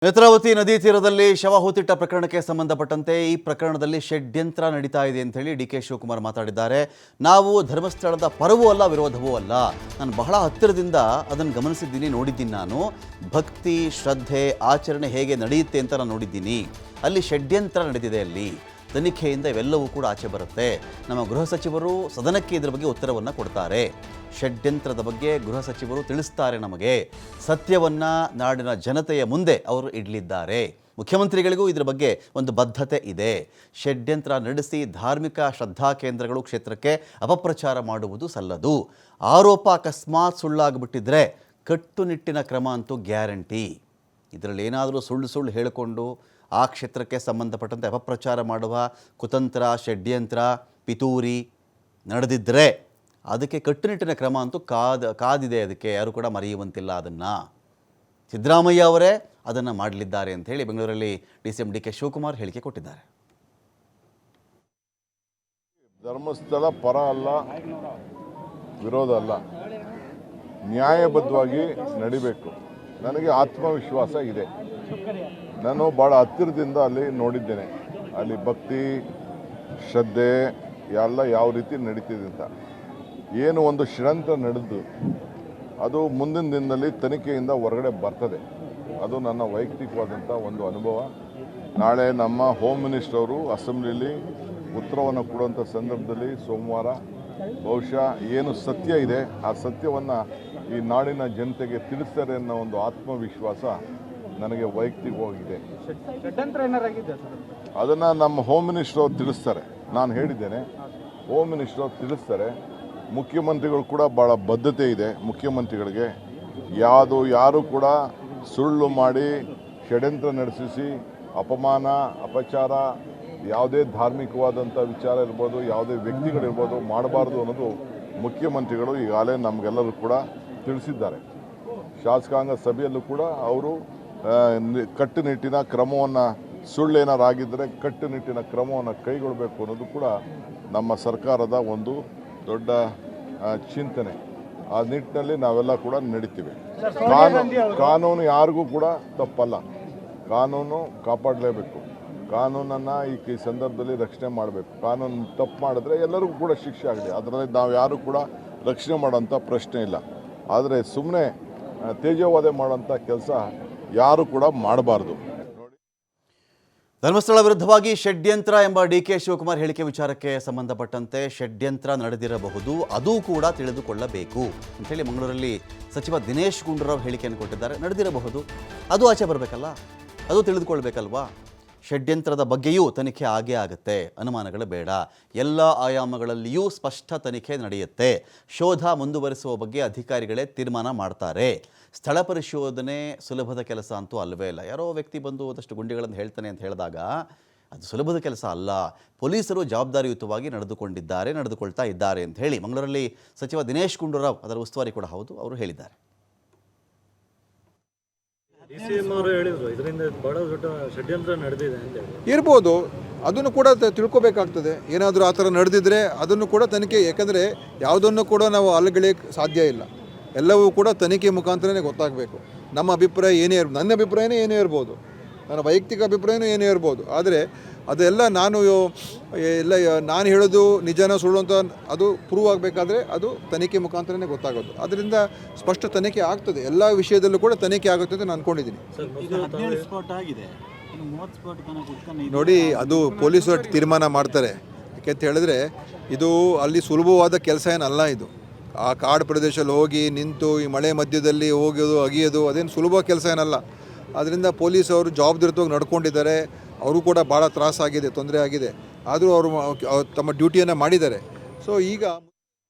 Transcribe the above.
ನೇತ್ರಾವತಿ ನದಿ ತೀರದಲ್ಲಿ ಶವ ಹೂತಿಟ್ಟ ಪ್ರಕರಣಕ್ಕೆ ಸಂಬಂಧಪಟ್ಟಂತೆ ಈ ಪ್ರಕರಣದಲ್ಲಿ ಷಡ್ಯಂತ್ರ ನಡೀತಾ ಇದೆ ಅಂತ ಹೇಳಿ ಡಿ.ಕೆ. ಶಿವಕುಮಾರ್ ಮಾತಾಡಿದ್ದಾರೆ. ನಾವು ಧರ್ಮಸ್ಥಳದ ಪರವೂ ಅಲ್ಲ, ವಿರೋಧವೂ ಅಲ್ಲ. ನಾನು ಬಹಳ ಹತ್ತಿರದಿಂದ ಅದನ್ನು ಗಮನಿಸಿದ್ದೀನಿ, ನೋಡಿದ್ದೀನಿ. ನಾನು ಭಕ್ತಿ, ಶ್ರದ್ಧೆ, ಆಚರಣೆ ಹೇಗೆ ನಡೆಯುತ್ತೆ ಅಂತ ನಾನು ನೋಡಿದ್ದೀನಿ. ಅಲ್ಲಿ ಷಡ್ಯಂತ್ರ ನಡೆದಿದೆ. ಅಲ್ಲಿ ತನಿಖೆಯಿಂದ ಇವೆಲ್ಲವೂ ಕೂಡ ಆಚೆ ಬರುತ್ತೆ. ನಮ್ಮ ಗೃಹ ಸಚಿವರು ಸದನಕ್ಕೆ ಇದರ ಬಗ್ಗೆ ಉತ್ತರವನ್ನು ಕೊಡ್ತಾರೆ. ಷಡ್ಯಂತ್ರದ ಬಗ್ಗೆ ಗೃಹ ಸಚಿವರು ತಿಳಿಸ್ತಾರೆ. ನಮಗೆ ಸತ್ಯವನ್ನು ನಾಡಿನ ಜನತೆಯ ಮುಂದೆ ಅವರು ಇಡಲಿದ್ದಾರೆ. ಮುಖ್ಯಮಂತ್ರಿಗಳಿಗೂ ಇದರ ಬಗ್ಗೆ ಒಂದು ಬದ್ಧತೆ ಇದೆ. ಷಡ್ಯಂತ್ರ ನಡೆಸಿ ಧಾರ್ಮಿಕ ಶ್ರದ್ಧಾ ಕೇಂದ್ರಗಳು ಕ್ಷೇತ್ರಕ್ಕೆ ಅಪಪ್ರಚಾರ ಮಾಡುವುದು ಸಲ್ಲದು. ಆರೋಪ ಅಕಸ್ಮಾತ್ ಸುಳ್ಳಾಗಿಬಿಟ್ಟಿದ್ರೆ ಕಟ್ಟುನಿಟ್ಟಿನ ಕ್ರಮ ಅಂತೂ ಗ್ಯಾರಂಟಿ. ಇದರಲ್ಲಿ ಏನಾದರೂ ಸುಳ್ಳು ಹೇಳಿಕೊಂಡು ಆ ಕ್ಷೇತ್ರಕ್ಕೆ ಸಂಬಂಧಪಟ್ಟಂತೆ ಅಪಪ್ರಚಾರ ಮಾಡುವ ಕುತಂತ್ರ, ಷಡ್ಯಂತ್ರ, ಪಿತೂರಿ ನಡೆದಿದ್ದರೆ ಅದಕ್ಕೆ ಕಟ್ಟುನಿಟ್ಟಿನ ಕ್ರಮ ಅಂತೂ ಕಾದಿದೆ. ಅದಕ್ಕೆ ಯಾರು ಕೂಡ ಮರೆಯುವಂತಿಲ್ಲ. ಅದನ್ನು ಸಿದ್ದರಾಮಯ್ಯ ಅವರೇ ಅದನ್ನು ಮಾಡಲಿದ್ದಾರೆ ಅಂತ ಹೇಳಿ ಬೆಂಗಳೂರಲ್ಲಿ ಡಿ.ಸಿ.ಎಂ. ಡಿ.ಕೆ. ಶಿವಕುಮಾರ್ ಹೇಳಿಕೆ ಕೊಟ್ಟಿದ್ದಾರೆ. ಧರ್ಮಸ್ಥಳ ಪರ ಅಲ್ಲ, ವಿರೋಧ ಅಲ್ಲ, ನ್ಯಾಯಬದ್ಧವಾಗಿ ನಡಿಬೇಕು. ನನಗೆ ಆತ್ಮವಿಶ್ವಾಸ ಇದೆ. ನಾನು ಭಾಳ ಹತ್ತಿರದಿಂದ ಅಲ್ಲಿ ನೋಡಿದ್ದೇನೆ. ಅಲ್ಲಿ ಭಕ್ತಿ, ಶ್ರದ್ಧೆ ಎಲ್ಲ ಯಾವ ರೀತಿ ನಡೀತಿದೆ ಅಂತ. ಏನು ಒಂದು ಷಡ್ಯಂತ್ರ ನಡೆದು ಅದು ಮುಂದಿನ ದಿನದಲ್ಲಿ ತನಿಖೆಯಿಂದ ಹೊರಗಡೆ ಬರ್ತದೆ. ಅದು ನನ್ನ ವೈಯಕ್ತಿಕವಾದಂಥ ಒಂದು ಅನುಭವ. ನಾಳೆ ನಮ್ಮ ಹೋಮ್ ಮಿನಿಸ್ಟರ್ ಅವರು ಅಸೆಂಬ್ಲಿಯಲ್ಲಿ ಉತ್ತರವನ್ನು ಕೊಡುವಂಥ ಸಂದರ್ಭದಲ್ಲಿ ಸೋಮವಾರ ಬಹುಶಃ ಏನು ಸತ್ಯ ಇದೆ ಆ ಸತ್ಯವನ್ನು ಈ ನಾಡಿನ ಜನತೆಗೆ ತಿಳಿಸ್ತಾರೆ ಅನ್ನೋ ಒಂದು ಆತ್ಮವಿಶ್ವಾಸ ನನಗೆ ವೈಯಕ್ತಿಕವಾಗಿದೆ. ಅದನ್ನು ನಮ್ಮ ಹೋಮ್ ಮಿನಿಸ್ಟರ್ ಅವರು ತಿಳಿಸ್ತಾರೆ. ನಾನು ಹೇಳಿದ್ದೇನೆ, ಹೋಮ್ ಮಿನಿಸ್ಟರ್ ಅವರು ತಿಳಿಸ್ತಾರೆ. ಮುಖ್ಯಮಂತ್ರಿಗಳು ಕೂಡ ಭಾಳ ಬದ್ಧತೆ ಇದೆ. ಮುಖ್ಯಮಂತ್ರಿಗಳಿಗೆ ಯಾರು ಕೂಡ ಸುಳ್ಳು ಮಾಡಿ ಷಡ್ಯಂತ್ರ ನಡೆಸಿಸಿ ಅಪಮಾನ, ಅಪಚಾರ, ಯಾವುದೇ ಧಾರ್ಮಿಕವಾದಂಥ ವಿಚಾರ ಇರ್ಬೋದು, ಯಾವುದೇ ವ್ಯಕ್ತಿಗಳಿರ್ಬೋದು ಮಾಡಬಾರ್ದು ಅನ್ನೋದು ಮುಖ್ಯಮಂತ್ರಿಗಳು ಈಗಾಗಲೇ ನಮಗೆಲ್ಲರೂ ಕೂಡ ತಿಳಿಸಿದ್ದಾರೆ. ಶಾಸಕಾಂಗ ಸಭೆಯಲ್ಲೂ ಕೂಡ ಅವರು ಕಟ್ಟುನಿಟ್ಟಿನ ಕ್ರಮವನ್ನು, ಸುಳ್ಳೇನಾರಾಗಿದ್ದರೆ ಕಟ್ಟುನಿಟ್ಟಿನ ಕ್ರಮವನ್ನು ಕೈಗೊಳ್ಳಬೇಕು ಅನ್ನೋದು ಕೂಡ ನಮ್ಮ ಸರ್ಕಾರದ ಒಂದು ದೊಡ್ಡ ಚಿಂತನೆ. ಆ ನಿಟ್ಟಿನಲ್ಲಿ ನಾವೆಲ್ಲ ಕೂಡ ನಡೀತೀವಿ. ಕಾನೂನು ಯಾರಿಗೂ ಕೂಡ ತಪ್ಪಲ್ಲ. ಕಾನೂನು ಕಾಪಾಡಲೇಬೇಕು. ಕಾನೂನನ್ನು ಈ ಸಂದರ್ಭದಲ್ಲಿ ರಕ್ಷಣೆ ಮಾಡಬೇಕು. ಕಾನೂನು ತಪ್ಪು ಮಾಡಿದ್ರೆ ಎಲ್ಲರಿಗೂ ಕೂಡ ಶಿಕ್ಷೆ ಆಗಲಿ. ಅದರಲ್ಲಿ ನಾವು ಯಾರು ಕೂಡ ರಕ್ಷಣೆ ಮಾಡೋಂಥ ಪ್ರಶ್ನೆ ಇಲ್ಲ. ಆದರೆ ಸುಮ್ಮನೆ ತೇಜೋವಧೆ ಮಾಡೋಂಥ ಕೆಲಸ ಯಾರು ಕೂಡ ಮಾಡಬಾರ್ದು. ಧರ್ಮಸ್ಥಳ ವಿರುದ್ಧವಾಗಿ ಷಡ್ಯಂತ್ರ ಎಂಬ ಡಿ.ಕೆ. ಶಿವಕುಮಾರ್ ಹೇಳಿಕೆ ವಿಚಾರಕ್ಕೆ ಸಂಬಂಧಪಟ್ಟಂತೆ ಷಡ್ಯಂತ್ರ ನಡೆದಿರಬಹುದು, ಅದು ಕೂಡ ತಿಳಿದುಕೊಳ್ಳಬೇಕು ಅಂಥೇಳಿ ಮಂಗಳೂರಲ್ಲಿ ಸಚಿವ ದಿನೇಶ್ ಗುಂಡೂರಾವ್ ಹೇಳಿಕೆಯನ್ನು ಕೊಟ್ಟಿದ್ದಾರೆ. ನಡೆದಿರಬಹುದು, ಅದು ಆಚೆ ಬರಬೇಕಲ್ಲ, ಅದು ತಿಳಿದುಕೊಳ್ಬೇಕಲ್ವಾ. ಷಡ್ಯಂತ್ರದ ಬಗ್ಗೆಯೂ ತನಿಖೆ ಆಗೇ ಆಗುತ್ತೆ, ಅನುಮಾನಗಳು ಬೇಡ. ಎಲ್ಲ ಆಯಾಮಗಳಲ್ಲಿಯೂ ಸ್ಪಷ್ಟ ತನಿಖೆ ನಡೆಯುತ್ತೆ. ಶೋಧ ಮುಂದುವರಿಸುವ ಬಗ್ಗೆ ಅಧಿಕಾರಿಗಳೇ ತೀರ್ಮಾನ ಮಾಡ್ತಾರೆ. ಸ್ಥಳ ಪರಿಶೋಧನೆ ಸುಲಭದ ಕೆಲಸ ಅಂತೂ ಅಲ್ಲವೇ ಇಲ್ಲ. ಯಾರೋ ವ್ಯಕ್ತಿ ಬಂದು ಒಂದಷ್ಟು ಗುಂಡಿಗಳನ್ನು ಹೇಳ್ತಾನೆ ಅಂತ ಹೇಳಿದಾಗ ಅದು ಸುಲಭದ ಕೆಲಸ ಅಲ್ಲ. ಪೊಲೀಸರು ಜವಾಬ್ದಾರಿಯುತವಾಗಿ ನಡೆದುಕೊಳ್ತಾ ಇದ್ದಾರೆ ಅಂತ ಹೇಳಿ ಮಂಗಳೂರಲ್ಲಿ ಸಚಿವ ದಿನೇಶ್ ಗುಂಡೂರಾವ್, ಅದರ ಉಸ್ತುವಾರಿ ಕೂಡ ಹೌದು, ಅವರು ಹೇಳಿದ್ದಾರೆ. ಇರ್ಬೋದು, ಅದನ್ನು ಕೂಡ ತಿಳ್ಕೊಬೇಕಾಗ್ತದೆ. ಏನಾದರೂ ಆ ಥರ ನಡೆದಿದ್ರೆ ಅದನ್ನು ಕೂಡ ತನಿಖೆ, ಯಾಕಂದರೆ ಯಾವುದನ್ನು ಕೂಡ ನಾವು ಅಲ್ಲಗಳಿಕ್ಕೆ ಸಾಧ್ಯ ಇಲ್ಲ. ಎಲ್ಲವೂ ಕೂಡ ತನಿಖೆ ಮುಖಾಂತರನೇ ಗೊತ್ತಾಗಬೇಕು. ನಮ್ಮ ಅಭಿಪ್ರಾಯ ನನ್ನ ಅಭಿಪ್ರಾಯನೇ ಏನೇ ಇರ್ಬೋದು, ನನ್ನ ವೈಯಕ್ತಿಕ ಅಭಿಪ್ರಾಯನೂ ಏನೇ ಇರ್ಬೋದು. ಆದರೆ ಅದೆಲ್ಲ ನಾನು ಹೇಳೋದು ನಿಜನ ಸುಳ್ಳು ಅಂತ ಅದು ಪ್ರೂವ್ ಆಗಬೇಕಾದ್ರೆ ಅದು ತನಿಖೆ ಮುಖಾಂತರನೇ ಗೊತ್ತಾಗೋದು. ಅದರಿಂದ ಸ್ಪಷ್ಟ ತನಿಖೆ ಆಗ್ತದೆ. ಎಲ್ಲ ವಿಷಯದಲ್ಲೂ ಕೂಡ ತನಿಖೆ ಆಗುತ್ತೆ ಅಂತ ನಾನು ಅಂದ್ಕೊಂಡಿದ್ದೀನಿ. ನೋಡಿ, ಅದು ಪೊಲೀಸರು ತೀರ್ಮಾನ ಮಾಡ್ತಾರೆ. ಯಾಕೆಂತ ಹೇಳಿದ್ರೆ ಇದು ಅಲ್ಲಿ ಸುಲಭವಾದ ಕೆಲಸ ಏನಲ್ಲ. ಇದು ಆ ಕಾಡು ಪ್ರದೇಶದಲ್ಲಿ ಹೋಗಿ ನಿಂತು ಈ ಮಳೆ ಮಧ್ಯದಲ್ಲಿ ಹೋಗೋದು, ಅಗಿಯೋದು ಅದೇನು ಸುಲಭ ಕೆಲಸ ಏನಲ್ಲ. ಅದರಿಂದ ಪೊಲೀಸವರು ಜವಾಬ್ದಾರಿಯುತವಾಗಿ ನಡ್ಕೊಂಡಿದ್ದಾರೆ. ಅವರು ಕೂಡ ಭಾಳ ತ್ರಾಸಾಗಿದೆ, ತೊಂದರೆ ಆಗಿದೆ. ಆದರೂ ಅವರು ತಮ್ಮ ಡ್ಯೂಟಿಯನ್ನು ಮಾಡಿದ್ದಾರೆ. ಸೊ ಈಗ